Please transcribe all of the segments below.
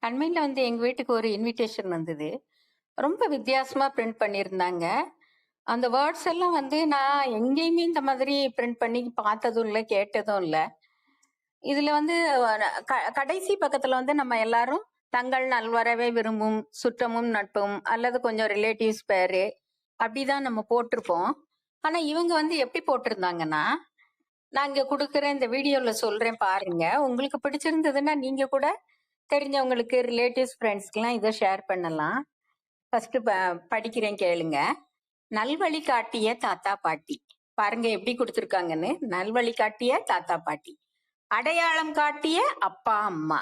அண்மையில வந்து எங்க வீட்டுக்கு ஒரு இன்விடேஷன் வந்தது. ரொம்ப வித்தியாசமா பிரிண்ட் பண்ணியிருந்தாங்க. அந்த வேர்ட்ஸ் எல்லாம் வந்து நான் எங்கேயுமே இந்த மாதிரி பிரிண்ட் பண்ணி பார்த்ததும் இல்ல, கேட்டதும் இல்ல. இதுல வந்து கடைசி பக்கத்துல வந்து நம்ம எல்லாரும் தங்கள் நல்வரவை விரும்பும் சுற்றமும் நட்பும் அல்லது கொஞ்சம் ரிலேட்டிவ்ஸ் பேரு அப்படிதான் நம்ம போட்டிருப்போம். ஆனா இவங்க வந்து எப்படி போட்டிருந்தாங்கன்னா, நான் இங்க கொடுக்குற இந்த வீடியோல சொல்றேன் பாருங்க. உங்களுக்கு பிடிச்சிருந்ததுன்னா நீங்க கூட தெரிஞ்சவங்களுக்கு ரிலேட்டிவ்ஸ் ஃப்ரெண்ட்ஸ்க்கெல்லாம் இதை ஷேர் பண்ணலாம். ஃபர்ஸ்ட் படிக்கிறேன் கேளுங்க. நல்வழி காட்டிய தாத்தா பாட்டி. பாருங்க எப்படி கொடுத்துருக்காங்கன்னு. நல்வழி காட்டிய தாத்தா பாட்டி, அடையாளம் காட்டிய அப்பா அம்மா.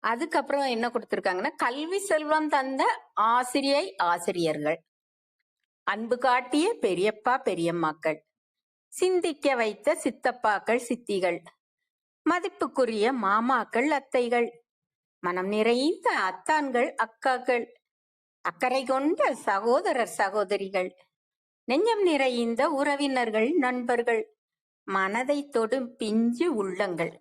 அதுக்கப்புறம் என்ன கொடுத்துருக்காங்கன்னா, கல்வி செல்வம் தந்த ஆசிரியை ஆசிரியர்கள், அன்பு காட்டிய பெரியப்பா பெரியம்மாக்கள், சிந்திக்க வைத்த சித்தப்பாக்கள் சித்திகள், மதிப்புக்குரிய மாமாக்கள் அத்தைகள், மனம் நிறைந்த அத்தான்கள் அக்காக்கள், அக்கறை கொண்ட சகோதரர் சகோதரிகள், நெஞ்சம் நிறைந்த உறவினர்கள் நண்பர்கள், மனதை தொடும் பிஞ்சு உள்ளங்கள்.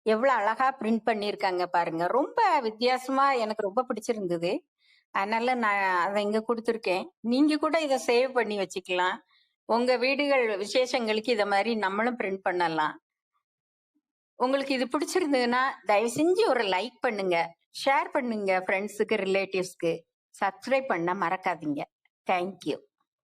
எவ்வளவு அழகா பிரிண்ட் பண்ணியிருக்காங்க பாருங்க. ரொம்ப வித்தியாசமா எனக்கு ரொம்ப பிடிச்சிருந்தது. அதனால நான் அதை இங்க கொடுத்துருக்கேன். நீங்க கூட இதை சேவ் பண்ணி வச்சுக்கலாம். உங்க வீடுகள் விசேஷங்களுக்கு இதை மாதிரி நம்மளும் பிரிண்ட் பண்ணலாம். உங்களுக்கு இது பிடிச்சிருந்ததுன்னா தயவு செஞ்சு ஒரு லைக் பண்ணுங்க, ஷேர் பண்ணுங்க ஃப்ரெண்ட்ஸுக்கு ரிலேட்டிவ்ஸ்க்கு. சப்ஸ்கிரைப் பண்ண மறக்காதீங்க. தேங்க்யூ.